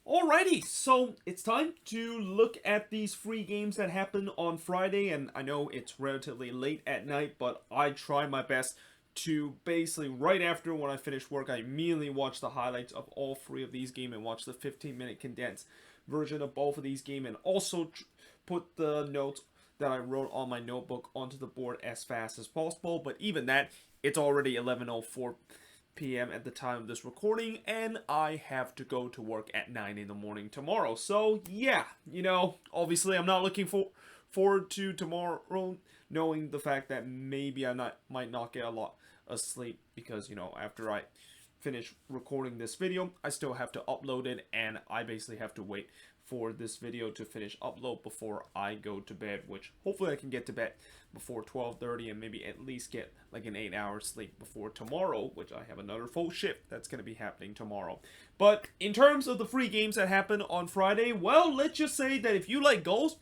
Alrighty, so it's time to look at these free games that happened on Friday, and I know it's relatively late at night, but I try my best to basically right after when I finish work, I immediately watch the highlights of all three of these games and watch the 15-minute condensed version of both of these games, and also put the notes that I wrote on my notebook onto the board as fast as possible. But even that, it's already 11:04 p.m. at the time of this recording, and I have to go to work at 9 in the morning tomorrow. So yeah, obviously I'm not looking forward to tomorrow, knowing the fact that maybe might not get a lot of sleep because after I finish recording this video, I still have to upload it, and I basically have to wait for this video to finish upload before I go to bed, which hopefully I can get to bed before 12:30 and maybe at least get like an 8-hour sleep before tomorrow, which I have another full shift that's going to be happening tomorrow. But in terms of the free games that happened on Friday, well, let's just say that if you like goals,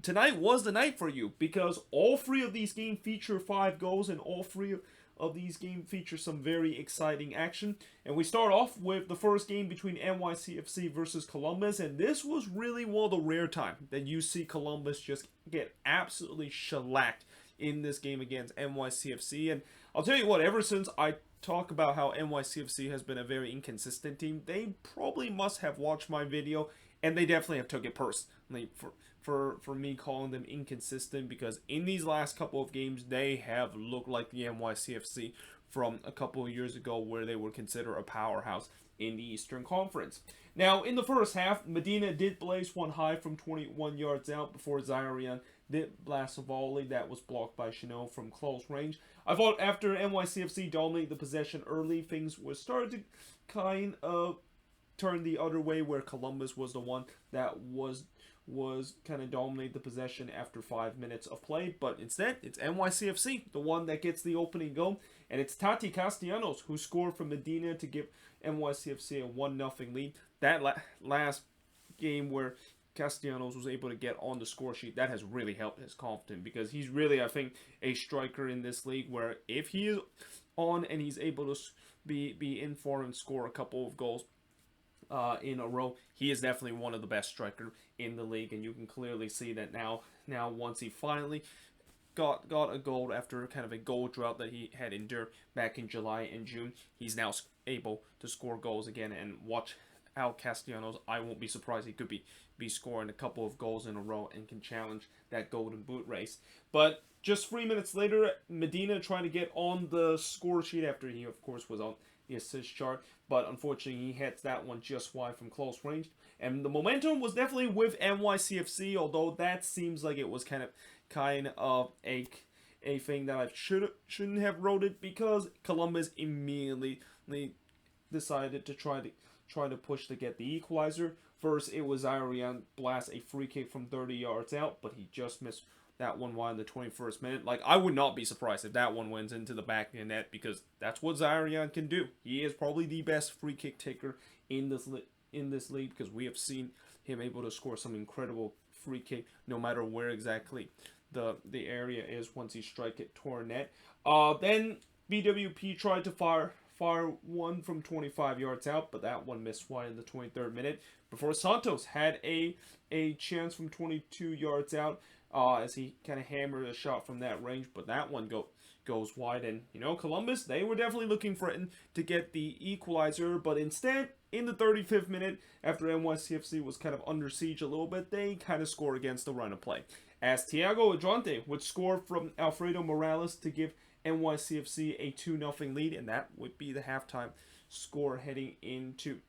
tonight was the night for you, because all three of these games feature 5 goals, and all three of these games feature some very exciting action. And we start off with the first game between NYCFC versus Columbus, and this was really one of the rare times that you see Columbus just get absolutely shellacked in this game against NYCFC. And I'll tell you what, ever since I talk about how NYCFC has been a very inconsistent team, they probably must have watched my video, and they definitely have took it personally for me calling them inconsistent, because in these last couple of games they have looked like the NYCFC from a couple of years ago, where they were considered a powerhouse in the Eastern Conference. Now, in the first half, Medina did blaze one high from 21 yards out before Zairian did blast a volley that was blocked by Chanel from close range. I thought after NYCFC dominated the possession early, things were starting to kind of turn the other way, where Columbus was the one that was kind of dominate the possession after 5 minutes of play. But instead, it's NYCFC, the one that gets the opening goal, and it's Tati Castellanos who scored from Medina to give NYCFC a 1-0 lead. That last game where Castellanos was able to get on the score sheet, that has really helped his confidence, because he's really, I think, a striker in this league where if he is on and he's able to be in form and score a couple of goals in a row, he is definitely one of the best strikers in the league, and you can clearly see that now once he finally got a goal after kind of a goal drought that he had endured back in July and June, he's now able to score goals again. And watch out, Castellanos, I won't be surprised he could be scoring a couple of goals in a row and can challenge that golden boot race. But just 3 minutes later, Medina trying to get on the score sheet after he, of course, was on the assist chart, but unfortunately he hits that one just wide from close range. And the momentum was definitely with NYCFC, although that seems like it was kind of a thing that I shouldn't have wrote it, because Columbus immediately decided to try to push to get the equalizer. First, it was Ariane blast a free kick from 30 yards out, but he just missed that one wide in the 21st minute. Like, I would not be surprised if that one went into the back of the net, because that's what Zairian can do. He is probably the best free kick taker in this league, because we have seen him able to score some incredible free kick no matter where exactly the area is once he strike it toward net. Then BWP tried to fire one from 25 yards out, but that one missed wide in the 23rd minute before Santos had a chance from 22 yards out, as he kind of hammered a shot from that range, but that one goes wide. And Columbus, they were definitely looking for it to get the equalizer, but instead, in the 35th minute, after NYCFC was kind of under siege a little bit, they kind of scored against the run of play, as Thiago Adrante would score from Alfredo Morales to give NYCFC a 2-0 lead, and that would be the halftime score heading into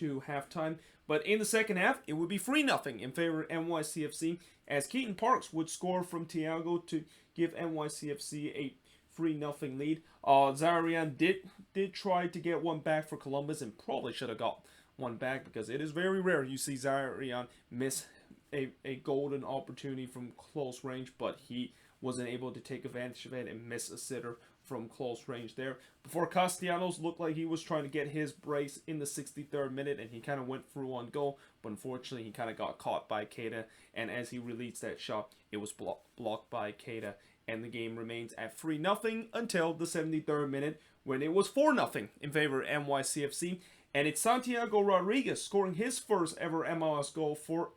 halftime. But in the second half, it would be 3-0 in favor of NYCFC, as Keaton Parks would score from Thiago to give NYCFC a 3-0 lead. Zairian did try to get one back for Columbus, and probably should have got one back, because it is very rare you see Zairian miss a golden opportunity from close range, but he wasn't able to take advantage of it and miss a sitter from close range there. Before Castellanos looked like he was trying to get his brace in the 63rd minute, and he kind of went through on goal, but unfortunately he kind of got caught by Keita, and as he released that shot, it was blocked by Keita, and the game remains at 3-0 until the 73rd minute, when it was 4-0 in favor of NYCFC, And it's Santiago Rodriguez scoring his first ever MLS goal for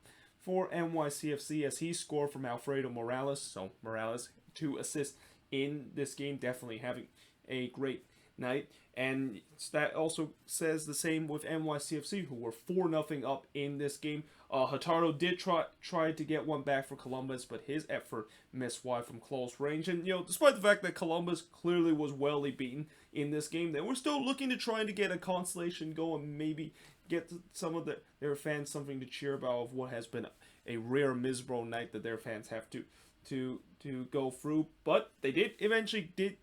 NYCFC as he scored from Alfredo Morales. So Morales, 2 assists in this game, definitely having a great night. And that also says the same with NYCFC, who were 4-0 up in this game. Hatardo did try to get one back for Columbus, but his effort missed wide from close range. And, despite the fact that Columbus clearly was wellly beaten in this game, they were still looking to try to get a consolation goal and maybe get some of their fans something to cheer about of what has been a rare miserable night that their fans have to go through. But they eventually did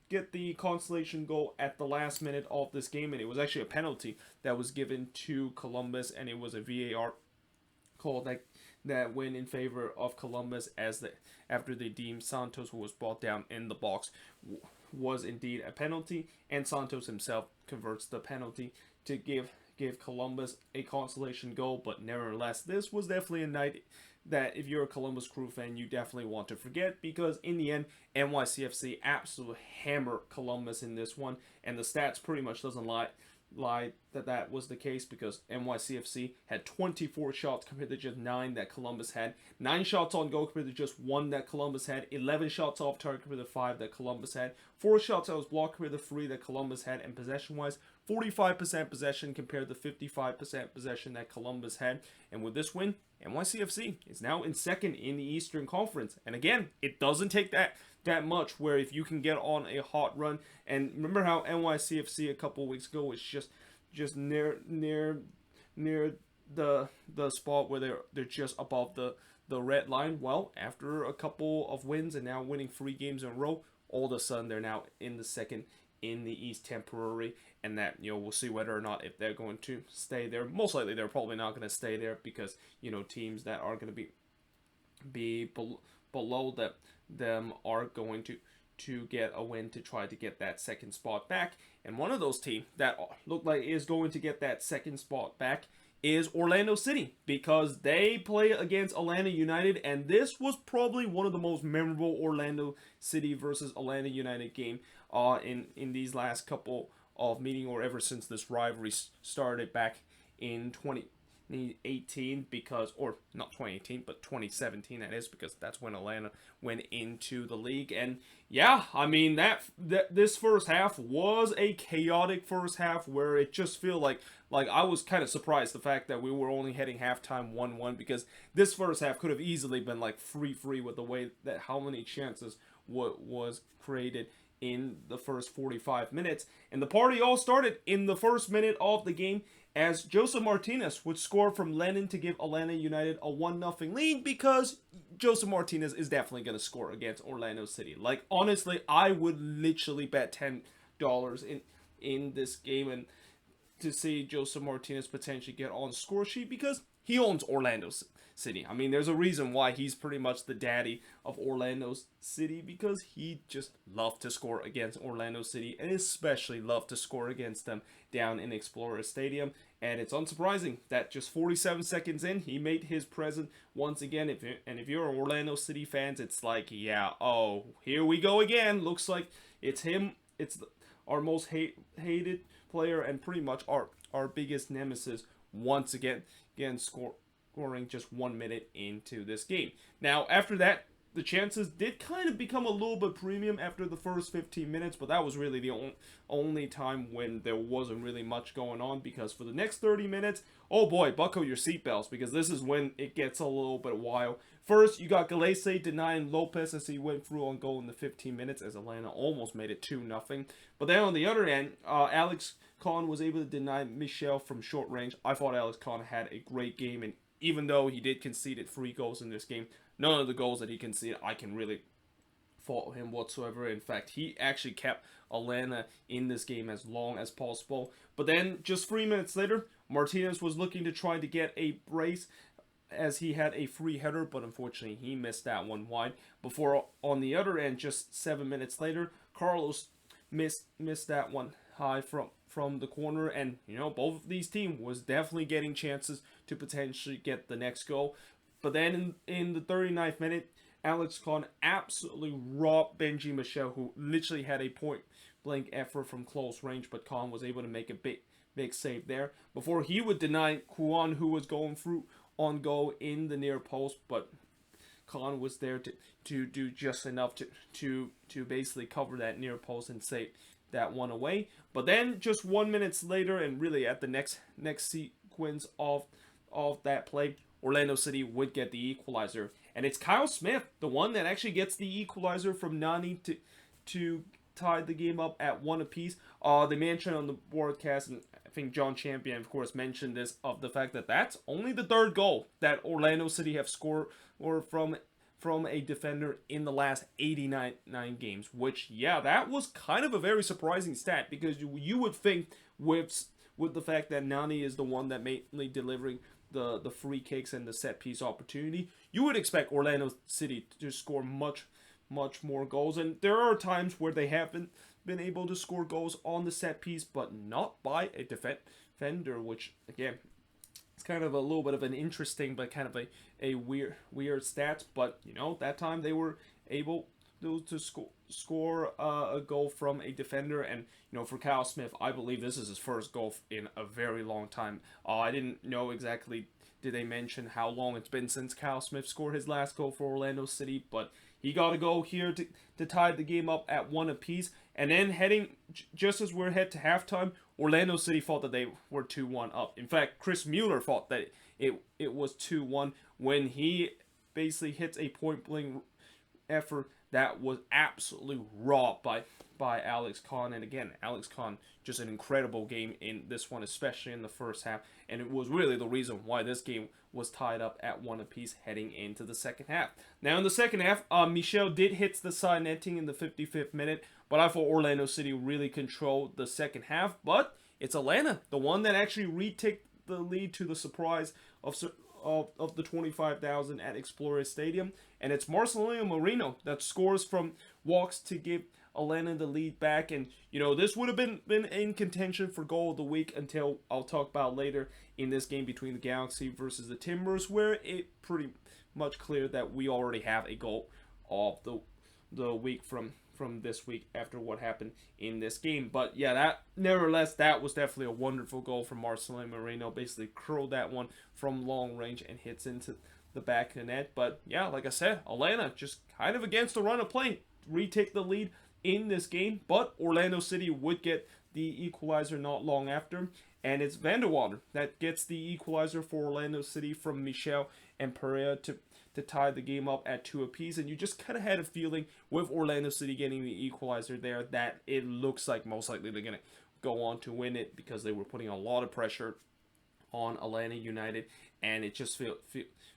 get the consolation goal at the last minute of this game, and it was actually a penalty that was given to Columbus, and it was a VAR call that went in favor of Columbus after they deemed Santos, who was brought down in the box, was indeed a penalty, and Santos himself converts the penalty to give Columbus a consolation goal. But nevertheless, this was definitely a night that if you're a Columbus Crew fan, you definitely want to forget, because in the end, NYCFC absolutely hammered Columbus in this one, and the stats pretty much doesn't lie that was the case, because NYCFC had 24 shots compared to just 9 that Columbus had, 9 shots on goal compared to just 1 that Columbus had, 11 shots off target compared to 5 that Columbus had, 4 shots that was blocked compared to 3 that Columbus had, and possession-wise, 45% possession compared to 55% possession that Columbus had. And with this win, NYCFC is now in second in the Eastern Conference. And again, it doesn't take that much, where if you can get on a hot run, and remember how NYCFC a couple weeks ago was just near the spot where they're just above the red line. Well, after a couple of wins and now winning 3 games in a row, all of a sudden they're now in the second in the East temporary, and that we'll see whether or not if they're going to stay there. Most likely they're probably not going to stay there, because teams that are going to be below them are going to get a win to try to get that second spot back. And one of those teams that look like is going to get that second spot back is Orlando City, because they play against Atlanta United, and this was probably one of the most memorable Orlando City versus Atlanta United game in these last couple of meetings, or ever since this rivalry started back in 2018, or not 2018, but 2017, that is, because that's when Atlanta went into the league. And yeah, I mean, this first half was a chaotic first half, where it just feel like I was kind of surprised the fact that we were only heading halftime 1-1, because this first half could have easily been like 3-3 with the way that how many chances was created in the first 45 minutes. And the party all started in the first minute of the game, as Joseph Martinez would score from Lennon to give Atlanta United a 1-0 lead, because Joseph Martinez is definitely going to score against Orlando City. Like, honestly, I would literally bet $10 in this game and to see Joseph Martinez potentially get on score sheet, because he owns Orlando City. I mean, there's a reason why he's pretty much the daddy of Orlando City, because he just loved to score against Orlando City, and especially loved to score against them down in Explorer Stadium. And it's unsurprising that just 47 seconds in, he made his presence once again. If you're an Orlando City fans, it's like, yeah, oh, here we go again. Looks like it's him. It's our most hated player, and pretty much our biggest nemesis once again scoring just 1 minute into this game. Now, after that, the chances did kind of become a little bit premium after the first 15 minutes, but that was really the only time when there wasn't really much going on, because for the next 30 minutes, oh boy, buckle your seatbelts, because this is when it gets a little bit wild. First, you got Galese denying Lopez as he went through on goal in the 15 minutes, as Atlanta almost made it 2-0. But then on the other end, Alex Kahn was able to deny Michel from short range. I thought Alex Kahn had a great game, and even though he did concede 3 goals in this game, none of the goals that he conceded I can really fault him whatsoever. In fact, he actually kept Atlanta in this game as long as possible. But then, just 3 minutes later, Martinez was looking to try to get a brace, as he had a free header, but unfortunately he missed that one wide. Before, on the other end, just 7 minutes later, Carlos missed that one high from the corner, and both of these teams was definitely getting chances to potentially get the next goal. But then in the 39th minute, Alex Kahn absolutely robbed Benji Michel, who literally had a point blank effort from close range, but Kahn was able to make a big save there before he would deny Kwan, who was going through on goal in the near post, but Khan was there to do just enough to basically cover that near post and save that one away. But then just 1 minute later, and really at the next sequence of that play, Orlando City would get the equalizer, and it's Kyle Smith, the one that actually gets the equalizer from Nani to tie the game up at one apiece. They mentioned on the broadcast, and I think John Champion, of course, mentioned this, of the fact that that's only the third goal that Orlando City have scored or from a defender in the last 89 games, which, yeah, that was kind of a very surprising stat, because you would think with the fact that Nani is the one that mainly delivering the free kicks and the set piece opportunity, you would expect Orlando City to score much more goals. And there are times where they haven't been able to score goals on the set piece, but not by a defender, which, again, it's kind of a little bit of an interesting but kind of a weird stat. But, that time they were able to score a goal from a defender. And, for Kyle Smith, I believe this is his first goal in a very long time. I didn't know exactly, did they mention how long it's been since Kyle Smith scored his last goal for Orlando City, but he got a goal here to tie the game up at one apiece. And then just as we're head to halftime, Orlando City thought that they were 2-1 up. In fact, Chris Mueller thought that it was 2-1 when he basically hits a point-blank effort that was absolutely robbed by Alex Kahn. And again, Alex Kahn, just an incredible game in this one, especially in the first half. And it was really the reason why this game was tied up at one apiece heading into the second half. Now in the second half, Michel did hit the side netting in the 55th minute, but I thought Orlando City really controlled the second half. But it's Atlanta, the one that actually retook the lead, to the surprise of the 25,000 at Exploria Stadium. And it's Marcelino Moreno that scores from walks to give Atlanta the lead back. And, this would have been in contention for goal of the week until I'll talk about later in this game between the Galaxy versus the Timbers, where it pretty much clear that we already have a goal of the week from this week after what happened in this game. But yeah, nevertheless, that was definitely a wonderful goal from Marcelino Moreno. Basically curled that one from long range and hits into the back of the net. But yeah, like I said, Atlanta just kind of against the run of play, retake the lead in this game, but Orlando City would get the equalizer not long after, and it's Van der Water that gets the equalizer for Orlando City from Michel and Pereira to tie the game up at 2 apiece. And you just kind of had a feeling with Orlando City getting the equalizer there that it looks like most likely they're going to go on to win it, because they were putting a lot of pressure on Atlanta United, and it just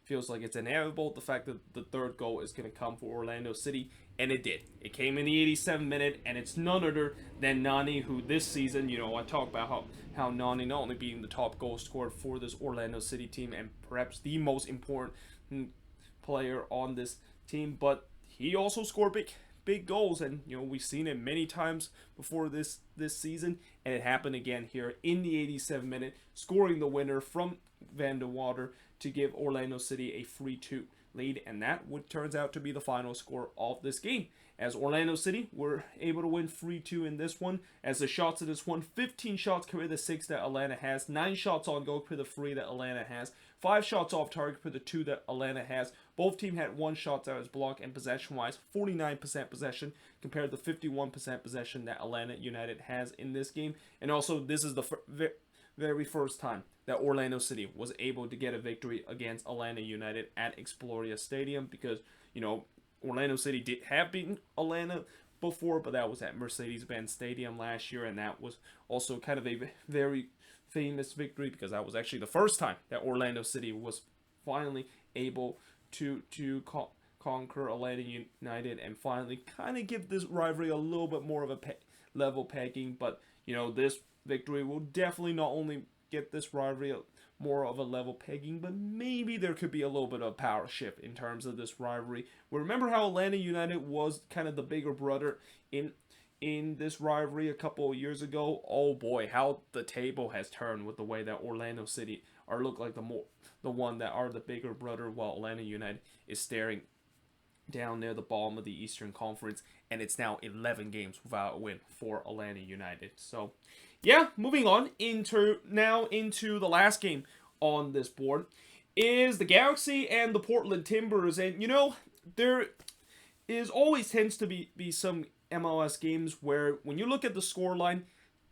feels like it's inevitable the fact that the third goal is going to come for Orlando City, and it did. It came in the 87th minute, and it's none other than Nani, who this season, I talk about how Nani not only being the top goal scorer for this Orlando City team and perhaps the most important player on this team, but he also scored big goals, and we've seen it many times before this season, and it happened again here in the 87th minute, scoring the winner from Van der Water to give Orlando City a 3-2 lead, and that turns out to be the final score of this game, as Orlando City were able to win 3-2 in this one, as the shots of this one, 15 shots compared to the 6 that Atlanta has, 9 shots on goal compared to the 3 that Atlanta has, 5 shots off target compared to the 2 that Atlanta has. Both teams had 1 shot that was blocked, and possession-wise, 49% possession compared to the 51% possession that Atlanta United has in this game. And also, this is the very first time that Orlando City was able to get a victory against Atlanta United at Exploria Stadium, because, Orlando City did have beaten Atlanta before, but that was at Mercedes-Benz Stadium last year, and that was also kind of a very famous victory, because that was actually the first time that Orlando City was finally able to conquer Atlanta United and finally kind of give this rivalry a little bit more of a level pegging. But this victory will definitely not only get this rivalry more of a level pegging, but maybe there could be a little bit of power shift in terms of this rivalry. We remember how Atlanta United was kind of the bigger brother in this rivalry a couple of years ago. Oh boy, how the table has turned with the way that Orlando City look like the one that are the bigger brother, while Atlanta United is staring down near the bottom of the Eastern Conference, and it's now 11 games without a win for Atlanta United. So yeah, moving on into the last game on this board is the Galaxy and the Portland Timbers. And there is always tends to be some MLS games where when you look at the scoreline,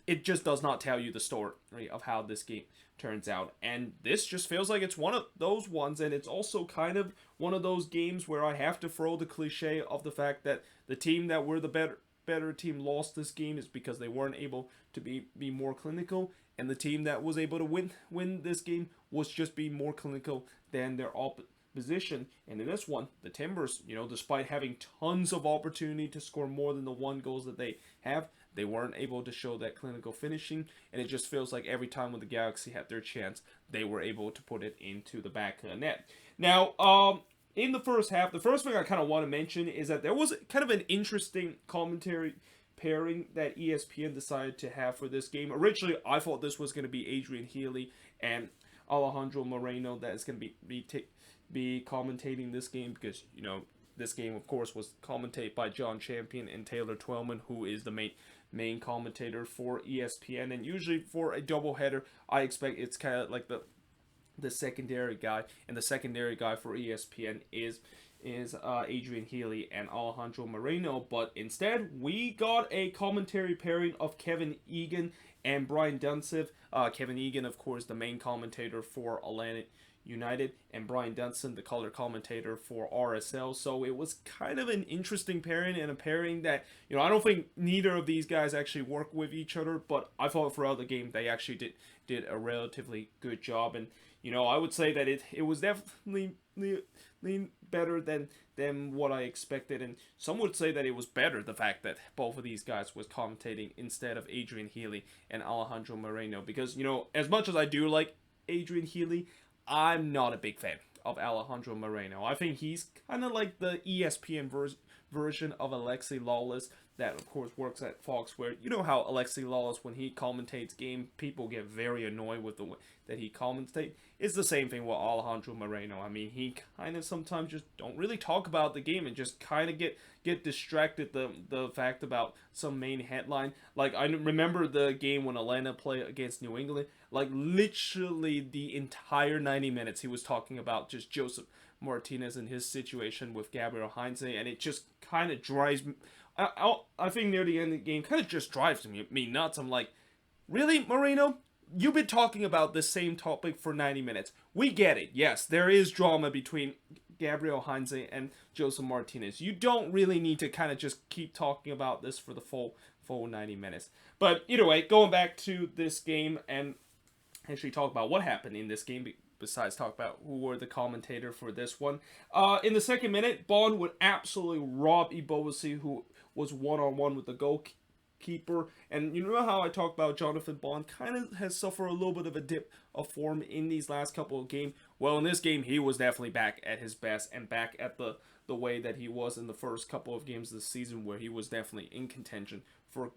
it just does not tell you the story of how this game turns out. And this just feels like it's one of those ones, and it's also kind of one of those games where I have to throw the cliche of the fact that the team that were the better team lost this game is because they weren't able to be more clinical, and the team that was able to win this game was just being more clinical than their opposition. And in this one, the Timbers, despite having tons of opportunity to score more than the one goals that they have, they weren't able to show that clinical finishing, and it just feels like every time when the Galaxy had their chance, they were able to put it into the back of the net. Now, in the first half, the first thing I kind of want to mention is that there was kind of an interesting commentary pairing that ESPN decided to have for this game. Originally, I thought this was going to be Adrian Healy and Alejandro Moreno that is going to be commentating this game, because this game, of course, was commentated by John Champion and Taylor Twellman, who is the main commentator for ESPN. And usually for a doubleheader, I expect it's kind of like the secondary guy, and the secondary guy for ESPN is Adrian Healy and Alejandro Moreno. But instead, we got a commentary pairing of Kevin Egan and Brian Dunsiv. Kevin Egan, of course, the main commentator for Atlanta United, and Brian Dunson, the color commentator for RSL. So it was kind of an interesting pairing, and a pairing that, I don't think neither of these guys actually work with each other, but I thought throughout the game they actually did a relatively good job. And I would say that it was definitely better than what I expected, and some would say that it was better, the fact that both of these guys was commentating instead of Adrian Healy and Alejandro Moreno, because as much as I do like Adrian Healy, I'm not a big fan of Alejandro Moreno. I think he's kind of like the ESPN version of Alexi Lawless, that of course works at Fox, where how Alexi Lawless, when he commentates game, people get very annoyed with the way that he commentates. It's the same thing with Alejandro Moreno. I mean, he kind of sometimes just don't really talk about the game and just kind of get distracted the fact about some main headline. Like, I remember the game when Atlanta played against New England. Like, literally the entire 90 minutes he was talking about just Joseph Martinez and his situation with Gabriel Heinze, and it just kind of drives me. I think near the end of the game, kind of just drives me nuts. I'm like, really, Moreno? You've been talking about the same topic for 90 minutes. We get it. Yes, there is drama between Gabriel Heinze and Joseph Martinez. You don't really need to kind of just keep talking about this for the full 90 minutes. But either way, going back to this game and actually talk about what happened in this game, besides talk about who were the commentator for this one. In the second minute, Bond would absolutely rob Ibowasi, who was one-on-one with the goalkeeper. And you know how I talk about Jonathan Bond kind of has suffered a little bit of a dip of form in these last couple of games. Well, in this game, he was definitely back at his best, and back at the way that he was in the first couple of games this season, where he was definitely in contention for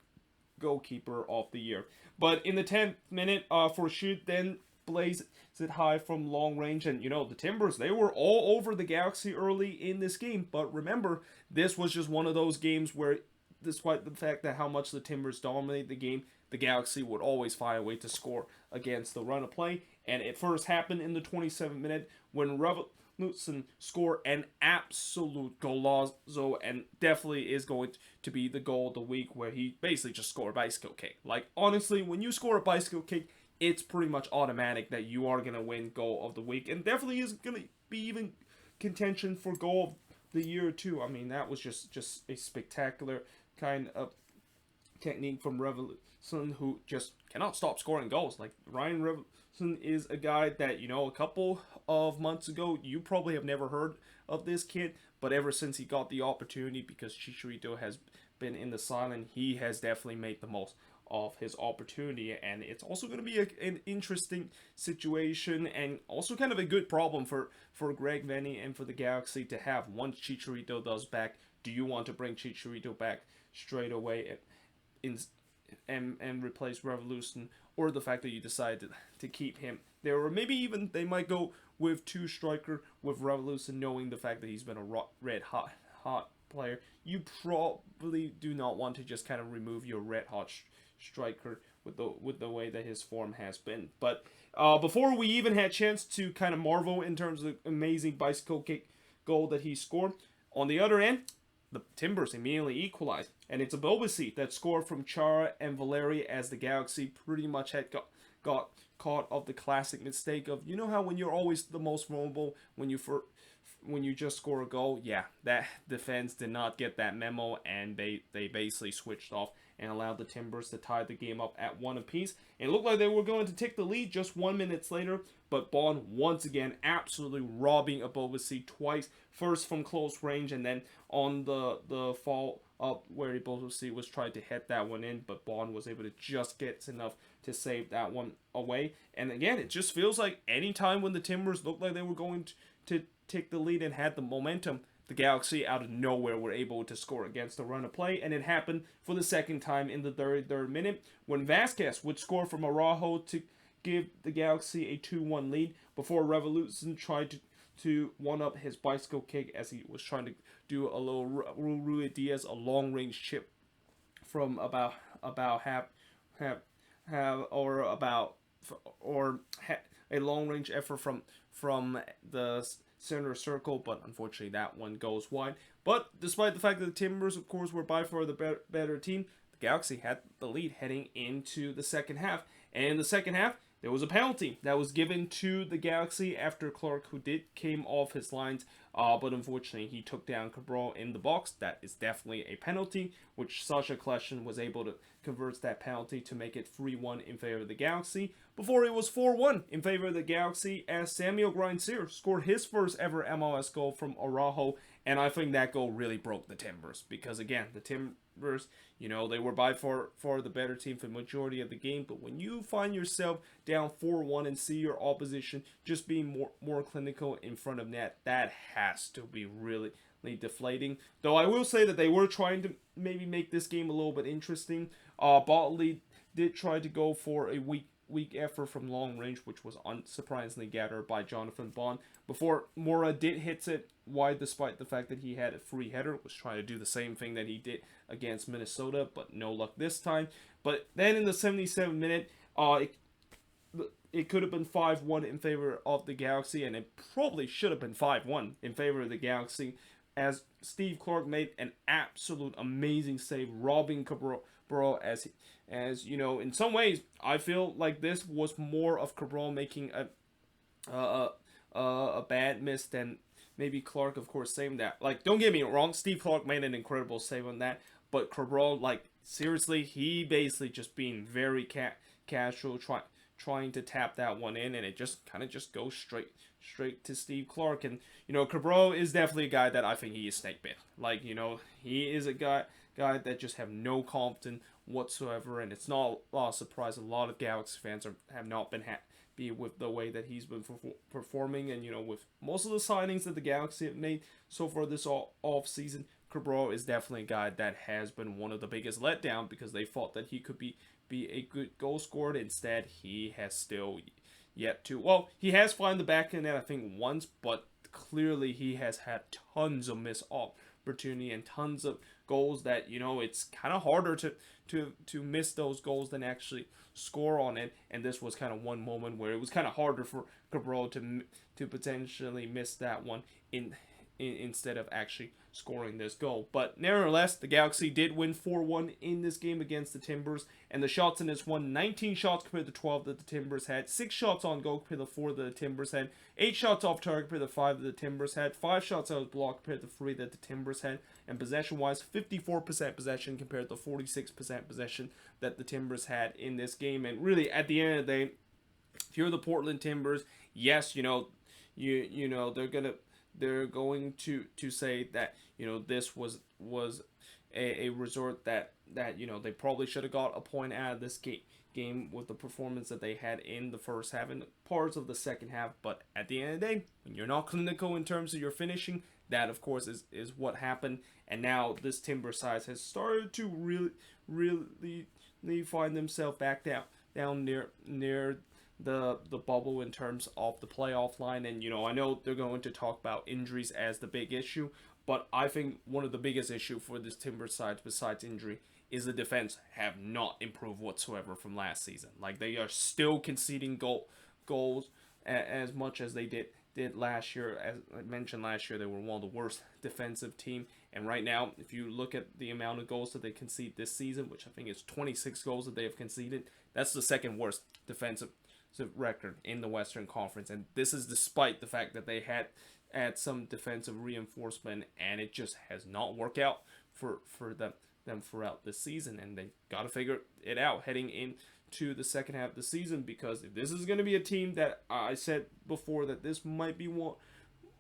goalkeeper of the year. But in the 10th minute, for shoot, then blazed it high from long range, and the Timbers, they were all over the Galaxy early in this game. But remember, this was just one of those games where, despite the fact that how much the Timbers dominate the game, the Galaxy would always find a way to score against the run of play. And it first happened in the 27th minute when Revolution scored an absolute golazo, and definitely is going to be the goal of the week, where he basically just scored a bicycle kick. Like, honestly, when you score a bicycle kick, it's pretty much automatic that you are going to win goal of the week, and definitely is going to be even contention for goal of the year too. I mean, that was just a spectacular kind of technique from Revolution, who just cannot stop scoring goals. Like, Ryan Revolution is a guy that, a couple of months ago, you probably have never heard of this kid, but ever since he got the opportunity, because Chicharito has been in the silent, he has definitely made the most of his opportunity. And it's also going to be an interesting situation, and also kind of a good problem for Greg Vanney and for the Galaxy to have. Once Chicharito does back, do you want to bring Chicharito back straight away and replace Revolution, or the fact that you decide to keep him there, or maybe even they might go with two striker with Revolution, knowing the fact that he's been a red hot player. You probably do not want to just kind of remove your red hot striker with the way that his form has been. But before we even had a chance to kind of marvel in terms of the amazing bicycle kick goal that he scored, on the other end, the Timbers immediately equalized, and it's a Bobacy that scored from Chara and Valeri as the Galaxy pretty much had got caught of the classic mistake of, you know how when you're always the most vulnerable when you just score a goal. Yeah, that defense did not get that memo, and they basically switched off and allowed the Timbers to tie the game up at 1 apiece. It looked like they were going to take the lead just 1 minute later, but Bond once again absolutely robbing Abovasi twice, first from close range and then on the fall up where Abovasi was trying to hit that one in, but Bond was able to just get enough to save that one away. And again, it just feels like any time when the Timbers looked like they were going to take the lead and had the momentum, the Galaxy out of nowhere were able to score against the run of play, and it happened for the second time in the 33rd minute when Vasquez would score from Araujo to give the Galaxy a 2-1 lead before Revolution tried to one-up his bicycle kick as he was trying to do a little Rui Diaz, a long-range chip from about a long-range effort from the center circle, but unfortunately that one goes wide. But despite the fact that the Timbers, of course, were by far the better team, the Galaxy had the lead heading into the second half. And in the second half, there was a penalty that was given to the Galaxy after Clark, who came off his lines, but unfortunately he took down Cabral in the box. That is definitely a penalty, which Sasha Kleshin was able to convert that penalty to make it 3-1 in favor of the Galaxy. Before it was 4-1 in favor of the Galaxy as Samuel Grinseer scored his first ever MLS goal from Araujo, and I think that goal really broke the Timbers because, again, the Timbers, they were by far the better team for the majority of the game, but when you find yourself down 4-1 and see your opposition just being more clinical in front of net, that has to be really deflating. Though I will say that they were trying to maybe make this game a little bit interesting. Botley did try to go for a weak effort from long range, which was unsurprisingly gathered by Jonathan Bond. Before Mora did hit it wide, despite the fact that he had a free header, was trying to do the same thing that he did against Minnesota, but no luck this time. But then in the 77th minute, it could have been 5-1 in favor of the Galaxy, and it probably should have been 5-1 in favor of the Galaxy, as Steve Clark made an absolute amazing save, robbing Cabral as in some ways, I feel like this was more of Cabral making a bad miss than maybe Clark, of course, saving that. Like, don't get me wrong, Steve Clark made an incredible save on that, but Cabral, seriously, he basically just being very casual, trying to tap that one in, and it just kind of just goes straight to Steve Clark. And Cabral is definitely a guy that I think he is snake bit. He is a guy that just have no confidence whatsoever, and it's not a surprise a lot of Galaxy fans have not been happy with the way that he's been performing. And with most of the signings that the Galaxy have made so far this off season, Cabral is definitely a guy that has been one of the biggest letdown because they thought that he could be a good goal scorer. Instead, he has still yet to. Well, he has found the back end net, I think, once, but clearly he has had tons of missed opportunity and tons of goals that it's kind of harder to miss those goals than actually score on it. And this was kind of one moment where it was kind of harder for Cabral to potentially miss that one instead of actually scoring this goal. But nevertheless, the Galaxy did win 4-1 in this game against the Timbers, and the shots in this one, 19 shots compared to 12 that the Timbers had, 6 shots on goal compared to 4 that the Timbers had, 8 shots off target compared to 5 that the Timbers had, 5 shots out of block compared to 3 that the Timbers had, and possession-wise, 54% possession compared to 46% possession that the Timbers had in this game. And really, at the end of the day, if you're the Portland Timbers, yes, they're going to say that this was a resort that they probably should have got a point out of this game with the performance that they had in the first half and parts of the second half. But at the end of the day, when you're not clinical in terms of your finishing, that of course is what happened. And now this Timber side has started to really find themselves back down near the bubble in terms of the playoff line. And I know they're going to talk about injuries as the big issue, but I think one of the biggest issue for this Timber side besides injury is the defense have not improved whatsoever from last season. Like, they are still conceding goals as much as they did last year. As I mentioned last year, they were one of the worst defensive team. And right now, if you look at the amount of goals that they concede this season, which I think is 26 goals that they have conceded, that's the second worst defensive record in the Western Conference. And this is despite the fact that they had some defensive reinforcement, and it just has not worked out for them throughout the season. And they got to figure it out heading into the second half of the season, because if this is going to be a team that I said before that this might be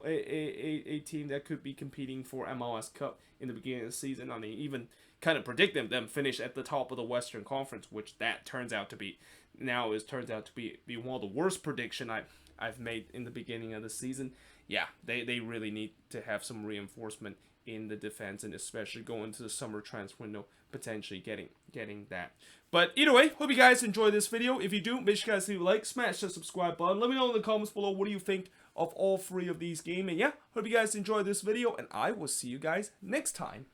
a team that could be competing for MLS Cup in the beginning of the season. I mean, even kind of predict them finish at the top of the Western Conference, which that turns out to be one of the worst prediction I've made in the beginning of the season. Yeah, they really need to have some reinforcement in the defense, and especially going to the summer transfer window, potentially getting that. But either way, hope you guys enjoy this video. If you do, make sure you guys leave a like, smash the subscribe button. Let me know in the comments below what do you think of all three of these games. And yeah, hope you guys enjoy this video, and I will see you guys next time.